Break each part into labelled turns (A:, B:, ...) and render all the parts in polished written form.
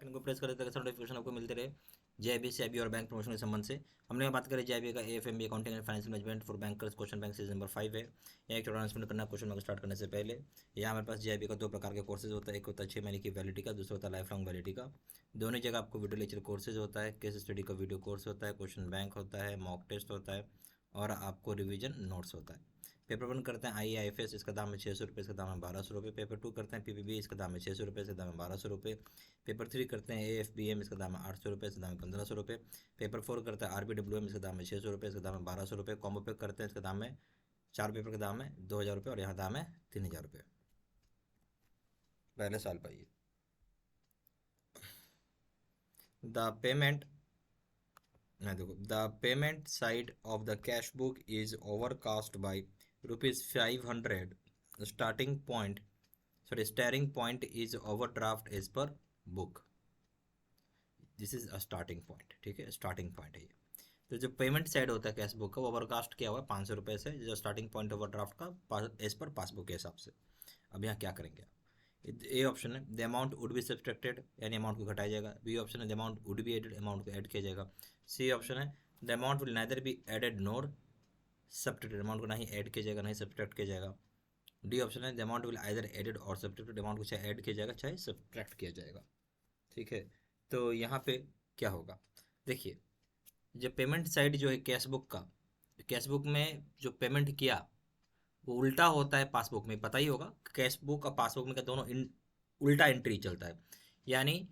A: Icon को press कर देते हैं, नोटिफिकेशन आपको मिलते रहे जेआईबी सीआईबी और बैंक प्रमोशन के संबंध से। हमने बात करें जेआईबी का AFMB accounting and financial management for bankers question bank series number 5 है। यहाँ एक अनाउंसमेंट करना क्वेश्चन बैंक स्टार्ट करने से पहले। यहाँ हमारे पास जेआईबी का दो प्रकार के कोर्सेज होता है, एक होता है 6 महीने की वैलिडिटी का, दूसरा होता है लाइफ लॉन्ग वैलिडिटी का। दोनों जगह आपको वीडियो लेक्चर कोर्सेज होता है, केस स्टडी का वीडियो कोर्स होता है, क्वेश्चन बैंक होता है, मॉक टेस्ट होता है और आपको रिविजन नोट्स होता है। पेपर 1 करते हैं IAIFS, इसका दाम है 600 रुपये, इसका दाम है 1200 रुपये। पेपर 2 करते हैं PPB, इसका दाम है 600 रुपये, इसका दाम है 1200 रुपये। पेपर 3 करते हैं AFBM, इसका दाम है 800 रुपये, इसका दाम है 1500 रुपये। पेपर 4 करते हैं RBWM, इसका दाम है 600 रुपये, इसका दाम है 1200 रुपये। कॉम्बो पैक करते हैं, इसका दाम है 4 पेपर का दाम है 2000 रुपये और यहाँ दाम है 3000 रुपये। पहले साल पाइए। द पेमेंट देखो, the payment side of the cash book is overcast by ₹500 starting point is overdraft as per book. This is a starting point, ठीक है, स्टार्टिंग पॉइंट है ये। तो जो पेमेंट साइड होता है कैश बुक का वो ओवरकास्ट किया हुआ है 500 रुपये से, जो स्टार्टिंग पॉइंट ओवरड्राफ्ट का एज पर पासबुक के हिसाब से। अब यहाँ क्या करेंगे आप, ए ऑप्शन है the amount would be subtracted, यानी अमाउंट को घटाया जाएगा। बी ऑप्शन है the amount would be added, amount को ऐड किया जाएगा। सी ऑप्शन है the amount will neither be added nor subtracted, amount को ना ही ऐड किया जाएगा ना ही सब्सट्रैक्ट किया जाएगा। डी ऑप्शन है the amount will either added और सब्सट्रैक्टेड, अमाउंट को चाहे ऐड किया जाएगा चाहे सब्सट्रैक्ट किया जाएगा। ठीक है, तो यहाँ पे क्या होगा, देखिए जो पेमेंट साइड जो है कैश बुक में जो पेमेंट किया वो उल्टा होता है पासबुक में, पता ही होगा। कैश बुक और पासबुक में क्या दोनों उल्टा एंट्री चलता है, यानी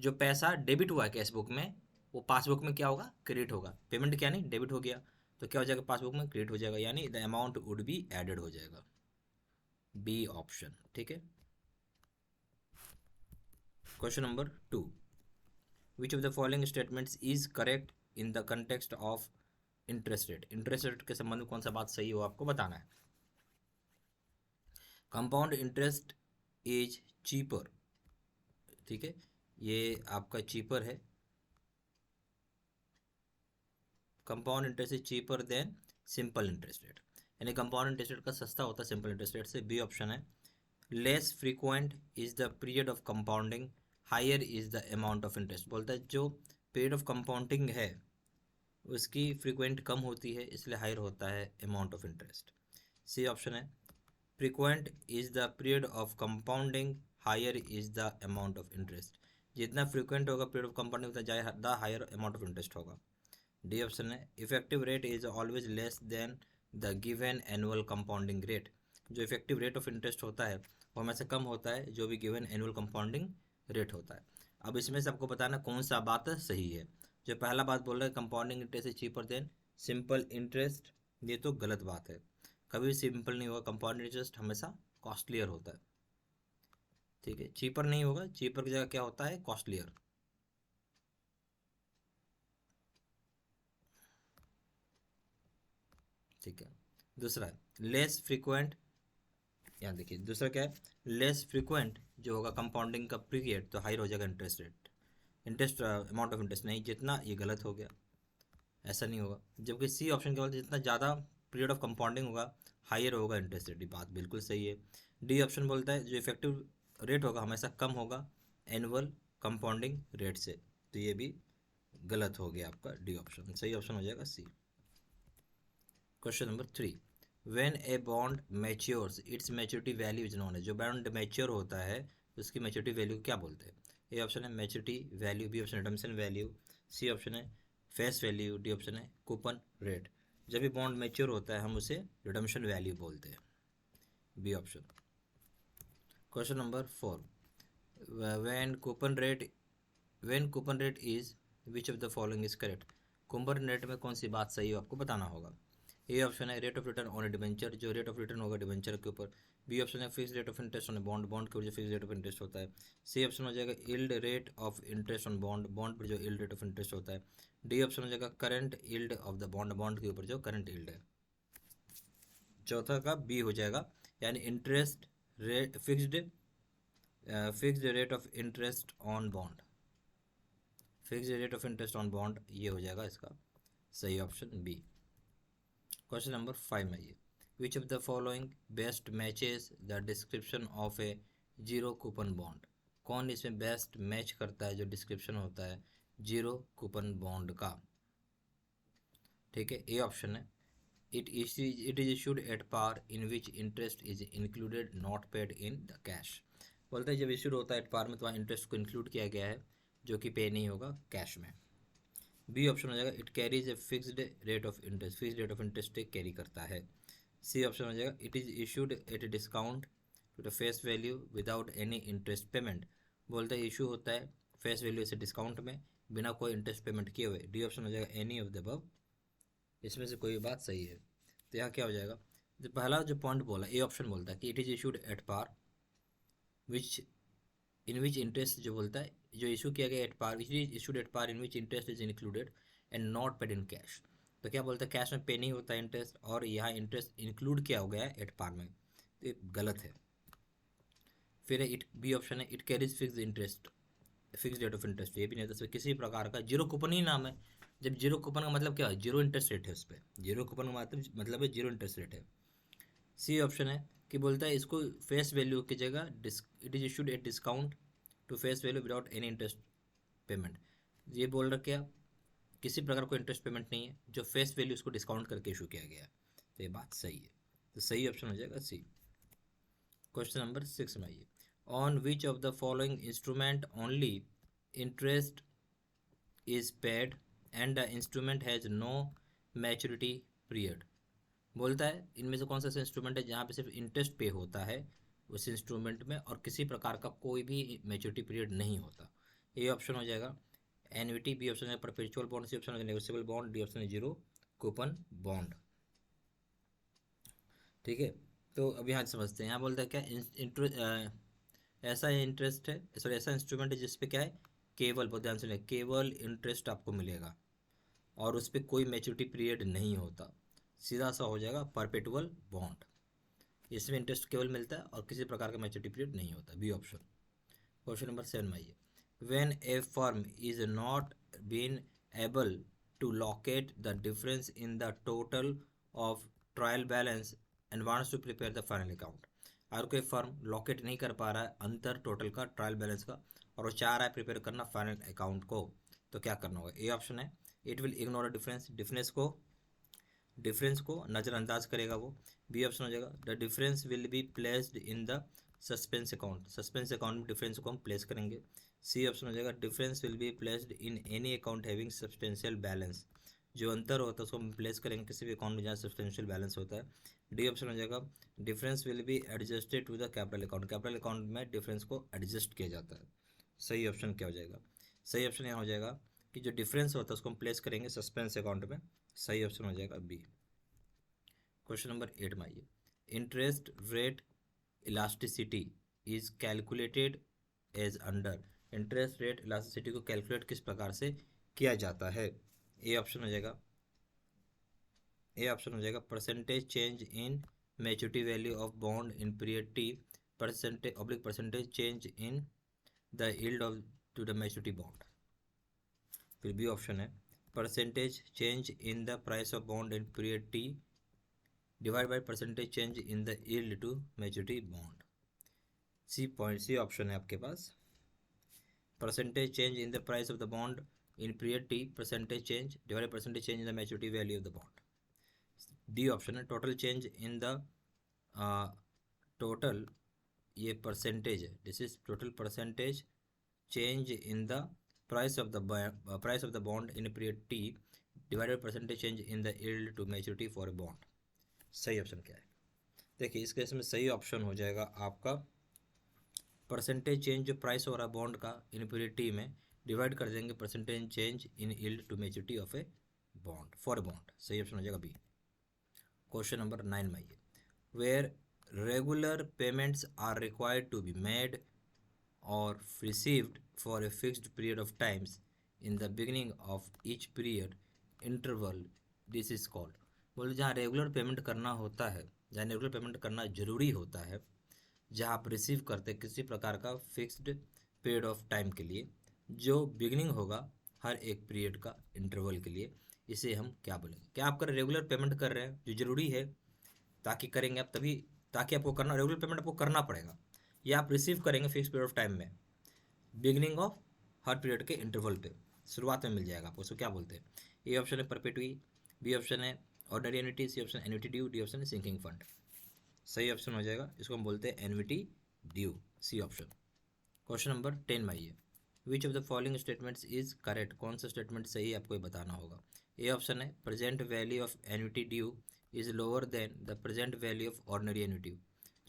A: जो पैसा डेबिट हुआ है कैश बुक में वो पासबुक में क्या होगा, क्रेडिट होगा। पेमेंट क्या नहीं डेबिट हो गया तो क्या हो जाएगा, पासबुक में क्रेडिट हो जाएगा, यानी the amount would be added हो जाएगा। बी ऑप्शन, ठीक है। Question number 2, which of the following statements is correct in the context of interest rate. Interest rate के संबंध में कौन सा बात सही हो आपको बताना है। कंपाउंड इंटरेस्ट इज चीपर, ठीक है, ये आपका चीपर है। Compound interest is cheaper than simple interest rate, यानी कंपाउंड इंटरेस्ट रेट का सस्ता होता है सिंपल इंटरेस्ट रेट से। बी ऑप्शन है less frequent is the period of compounding, higher is the amount of interest. बोलता है जो पीरियड ऑफ कंपाउंडिंग है उसकी फ्रीक्वेंट कम होती है इसलिए हायर होता है amount of interest. C option है frequent is the period of compounding, higher is the amount of interest. जितना फ्रीक्वेंट होगा पीरियड ऑफ कंपाउंडिंग उतना ज़्यादा हायर अमाउंट ऑफ इंटरेस्ट होगा। डी ऑप्शन है effective rate is always less than the given annual compounding rate. जो effective rate of interest होता है वो हमें से कम होता है जो भी गिवन एनुअल कंपाउंडिंग रेट होता है। अब इसमें से आपको बताना कौन सा बात सही है। जो पहला बात बोल रहा है compounding interest is cheaper than simple interest, ये तो गलत बात है। कभी भी सिंपल नहीं होगा, कंपाउंड इंटरेस्ट हमेशा कॉस्टलियर होता है, ठीक है, चीपर नहीं होगा। चीपर की जगह क्या होता है, कॉस्टलियर। ठीक है, दूसरा है लेस फ्रीक्वेंट, यहाँ देखिए दूसरा क्या है, लेस फ्रीक्वेंट जो होगा कंपाउंडिंग का पीरियड तो हायर हो जाएगा interest rate, interest amount of interest नहीं जितना, ये गलत हो गया, ऐसा नहीं होगा। जबकि सी ऑप्शन क्या बोलते हैं जितना ज़्यादा पीरियड ऑफ कंपाउंडिंग होगा हायर होगा इंटरेस्ट रेट, बात बिल्कुल सही है। डी ऑप्शन बोलता है जो इफेक्टिव रेट होगा हमेशा कम होगा एनुअल कंपाउंडिंग रेट से, तो ये भी गलत हो गया आपका। डी ऑप्शन सही ऑप्शन हो जाएगा C. Question number 3, when a bond matures its maturity value is known है। जो बॉन्ड मैच्योर होता है उसकी मैच्योरिटी वैल्यू क्या बोलते हैं। ए ऑप्शन है मैच्योरिटी वैल्यू, बी ऑप्शन है रिडम्पशन वैल्यू, सी ऑप्शन है फेस वैल्यू, डी ऑप्शन है कूपन रेट। जब भी बॉन्ड मैच्योर होता है हम उसे रिडम्पशन वैल्यू बोलते हैं, B option. Question number 4, when coupon rate is which of the following is correct. Coupon rate में कौन सी बात सही हो आपको बताना होगा। ए ऑप्शन है rate of return on a debenture, जो रेट ऑफ रिटर्न होगा डिबेंचर के ऊपर। बी ऑप्शन है fix rate of interest on bond, bond के ऊपर जो फिक्स रेट ऑफ इंटरेस्ट होता है। सी ऑप्शन हो जाएगा yield rate of interest on bond, bond पर जो यील्ड रेट ऑफ इंटरेस्ट होता है। डी ऑप्शन हो जाएगा current yield of the bond, bond के ऊपर जो करंट यील्ड है। चौथा का बी हो जाएगा, यानी interest rate fixed rate of interest on bond, fixed rate of interest on bond, ये हो जाएगा इसका सही ऑप्शन बी। क्वेश्चन नंबर 5 में ये विच of the following best matches the description of A zero coupon bond. कौन इसमें बेस्ट मैच करता है जो डिस्क्रिप्शन होता है जीरो कूपन बॉन्ड का। ठीक है, ए ऑप्शन है it is issued at par in which interest is included not paid in the cash. बोलते हैं जब इशूड होता है एट पार में तो वहाँ इंटरेस्ट को इंक्लूड किया गया है जो कि पे नहीं होगा कैश में। बी ऑप्शन हो जाएगा it carries a fixed rate of interest, fixed rate of interest carry करता है। सी ऑप्शन हो जाएगा it is issued at a discount to the face value without any interest payment. बोलते हैं issue होता है फेस वैल्यू से discount में बिना कोई इंटरेस्ट पेमेंट किए हुए। डी ऑप्शन हो जाएगा एनी ऑफ द अबव, इसमें से कोई बात सही है। तो यहाँ क्या हो जाएगा, जो पहला जो पॉइंट बोला ए ऑप्शन बोलता है कि it is issued at par which in which interest, जो बोलता है जो इशू किया गया at par, which is issued at par in which interest is included and not paid in cash. तो क्या बोलता है कैश में पे नहीं होता इंटरेस्ट और यहाँ इंटरेस्ट इंक्लूड किया हो गया है एट पार में, तो ये गलत है। फिर इट बी ऑप्शन है it carries fix interest, fix rate of interest, ये भी नहीं होता किसी प्रकार का, जीरो कूपन ही नाम है। जब जीरो कूपन का मतलब क्या है, जीरो इंटरेस्ट रेट है उस पर, जीरो कूपन का मतलब है जीरो इंटरेस्ट रेट है। सी ऑप्शन है कि बोलता है इसको फेस वैल्यू की जगह it is issued at discount to face value without any interest payment. ये बोल रहा क्या, किसी प्रकार कोई इंटरेस्ट पेमेंट नहीं है, जो फेस वैल्यू उसको डिस्काउंट करके इशू किया गया है। तो ये बात सही है, तो सही ऑप्शन हो जाएगा सी। क्वेश्चन नंबर 6 में आइए, on which of the following instrument only interest is paid and the instrument has no maturity period. बोलता है इनमें से कौन सा इंस्ट्रूमेंट है जहाँ पे सिर्फ इंटरेस्ट पे होता है उस इंस्ट्रूमेंट में और किसी प्रकार का कोई भी मैच्योरिटी पीरियड नहीं होता। ए ऑप्शन हो जाएगा एन्युटी, बी ऑप्शन है परपेचुअल बॉन्ड, सी ऑप्शन है नेगोशिएबल बॉन्ड, डी ऑप्शन है जीरो कूपन बॉन्ड। ठीक है, तो अब यहाँ समझते हैं, यहाँ बोलता है क्या ऐसा इंटरेस्ट है, सॉरी ऐसा इंस्ट्रूमेंट है जिसपे क्या है केवल, बहुत ध्यान से केवल इंटरेस्ट आपको मिलेगा और उस पर कोई मैच्योरिटी पीरियड नहीं होता, सीधा सा हो जाएगा परपेटुअल बॉन्ड। इसमें इंटरेस्ट केवल मिलता है और किसी प्रकार का मैच्योरिटी पीरियड नहीं होता, बी ऑप्शन। क्वेश्चन नंबर 7 में आइए, when a firm is not been able to locate the difference in the total of trial balance and wants to prepare the final account. अगर कोई फर्म लॉकेट नहीं कर पा रहा है अंतर टोटल का, ट्रायल बैलेंस का, और वो चाह रहा है प्रिपेयर करना फाइनल अकाउंट को, तो क्या करना होगा। ए ऑप्शन है it will ignore difference, difference को नज़रअंदाज करेगा वो। बी ऑप्शन हो जाएगा the difference will be placed in the suspense account, suspense account में डिफरेंस को हम प्लेस करेंगे। सी ऑप्शन हो जाएगा difference will be placed in any account having substantial balance, जो अंतर होता है उसको हम प्लेस करेंगे किसी भी अकाउंट में जहाँ सब्सटेंशियल बैलेंस होता है। डी ऑप्शन हो जाएगा difference will be adjusted to the capital account, capital account में डिफरेंस को एडजस्ट किया जाता है। सही ऑप्शन क्या हो जाएगा, सही ऑप्शन यहाँ हो जाएगा कि जो डिफरेंस होता है उसको हम प्लेस करेंगे सस्पेंस अकाउंट में, सही ऑप्शन हो जाएगा बी। क्वेश्चन नंबर 8 में आइए, interest rate elasticity is calculated as under. Interest rate elasticity को कैलकुलेट किस प्रकार से किया जाता है। ए ऑप्शन हो जाएगा, ए ऑप्शन हो जाएगा percentage change in maturity value of bond in period T, percentage change in the yield of to the maturity bond. फिर बी ऑप्शन है percentage change in the price of bond in period T divide by percentage change in the yield to maturity bond. C option है आपके पास percentage change in the price of the bond in period T, percentage change divide percentage change in the maturity value of the bond. D option है total change in the total, ये percentage है, this is total percentage change in the price of the bond in period T divided percentage change in the yield to maturity for a bond. सही option क्या है, देखिए इस case में सही option हो जाएगा आपका परसेंटेज चेंज, जो प्राइस हो रहा है बॉन्ड का इन पीरियड टी में, डिवाइड कर देंगे percentage change in yield to maturity of a bond for a bond. सही ऑप्शन हो जाएगा बी। क्वेश्चन नंबर 9 में आइए, where regular payments are required to be made और received for a fixed period of times in the beginning of each period interval, this is called. बोले जहाँ regular payment करना होता है, जहाँ रेगुलर पेमेंट करना जरूरी होता है, जहाँ आप रिसीव करते किसी प्रकार का फिक्स्ड पीरियड ऑफ टाइम के लिए, जो बिगिनिंग होगा हर एक पीरियड का इंटरवल के लिए, इसे हम क्या बोलेंगे। क्या आप रेगुलर पेमेंट कर रहे हैं जो जरूरी है, ताकि करेंगे आप तभी, ताकि आपको करना रेगुलर पेमेंट आपको करना पड़ेगा, या आप रिसीव करेंगे फिक्स पीरियड ऑफ टाइम में, बिगिनिंग ऑफ हर पीरियड के इंटरवल पे शुरुआत में मिल जाएगा आपको। उसको क्या बोलते हैं? ए ऑप्शन है परपेटुई, बी ऑप्शन है ordinary annuity, C option annuity due, D option है सिंकिंग फंड। सही ऑप्शन हो जाएगा, इसको हम बोलते हैं annuity due, C option. Question number 10 में आइए, which of the following statements is correct? कौन सा स्टेटमेंट सही है आपको ये बताना होगा। ए ऑप्शन है present value of annuity due is lower than the present value of ordinary annuity.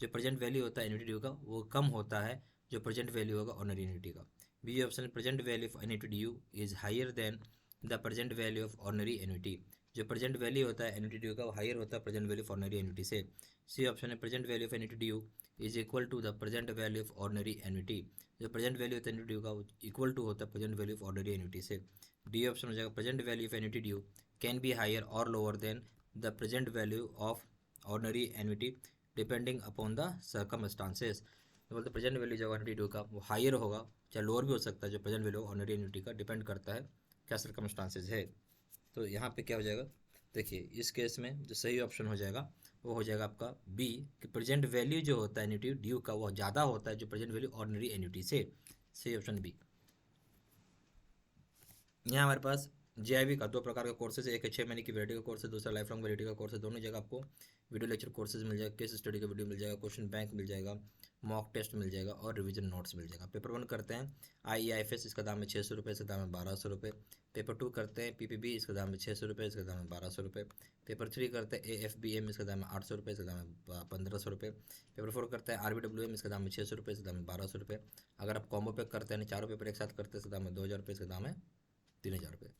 A: जो प्रेजेंट वैल्यू होता है एन्युटी ड्यू का वो कम होता है जो प्रेजेंट वैल्यू होगा ऑर्डनरी एन्युटी का। B option present value of annuity due is higher than the present value of ordinary annuity. जो प्रेजेंट वैल्यू होता है एन्युटी ड्यू का वो हायर होता है present value of ordinary annuity से। सी ऑप्शन है present value of annuity due is equal to the present value of ordinary annuity. जो प्रेजेंट वैल्यू होता है एन्युटी ड्यू का वो इक्वल टू होता है present value of ordinary annuity से। डी ऑप्शन हो जाएगा present value of annuity due can be higher और lower than the present value of ordinary annuity depending upon the circumstances. तो बोलते प्रेजेंट वैल्यू जो annuity due का वो higher होगा, चाहे लोअर भी हो सकता है, जो प्रेजेंट वैल्यू ऑर्डनरी एन्युटी का डिपेंड करता है क्या सर्कमस्टांसेस है। तो यहाँ पे क्या हो जाएगा, देखिए इस केस में जो सही ऑप्शन हो जाएगा वो हो जाएगा आपका बी, कि प्रेजेंट वैल्यू जो होता है एन्युटी ड्यू का वो ज़्यादा होता है जो प्रेजेंट वैल्यू ऑर्डनरी एन्युटी से। सही ऑप्शन बी। यहाँ हमारे पास जेआईबी का दो प्रकार का कोर्सेज है, एक है 6 महीने की वैलिडिटी का कोर्स है, दूसरा लाइफ लॉन्ग वैलिडिटी का कोर्स है। दोनों जगह आपको वीडियो लेक्चर कोर्सेज मिल जाएगा, केस स्टडी का वीडियो मिल जाएगा, क्वेश्चन बैंक मिल जाएगा, मॉक टेस्ट मिल जाएगा और रिवीजन नोट्स मिल जाएगा। पेपर 1 करते हैं IEIFS, इसका दाम है 600 रुपये, इसका दाम है 1200 रुपये। पेपर 2 करते हैं PPB, इसका दाम है 600 रुपये, इसका दाम है 1200 रुपये। पेपर 3 करते हैं AFBM, इसका दाम है 800 रुपये, इसका दाम है 1500 रुपये। पेपर 4 करते हैं RBWM, इसका दाम है 600 रुपये, इसका दाम है 1200 रुपये। अगर आप कॉम्बो पैक करते हैं चारों पेपर एक साथ करते हैं, इसका दाम है 2000 रुपये, इसका दाम है 3000 रुपये।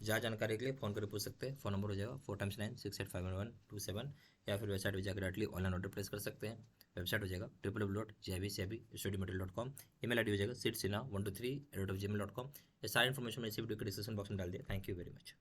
A: ज़्यादा जानकारी के लिए फ़ोन करके पूछ सकते हैं। फ़ोन नंबर हो जाएगा 4x9 6851 या फिर वेबसाइट पर जाकर डायरेक्टली ऑनलाइन ऑर्डर प्लेस कर सकते हैं। वेबसाइट हो जाएगा www.jibcabstudymaterial.com। ईमेल आईडी हो जाएगा seedsina123@gmail.com। ये सारी इन्फॉर्मेशन मैं इसी वीडियो के डिस्क्रिप्शन बॉक्स में डाल दिया। Thank you very much.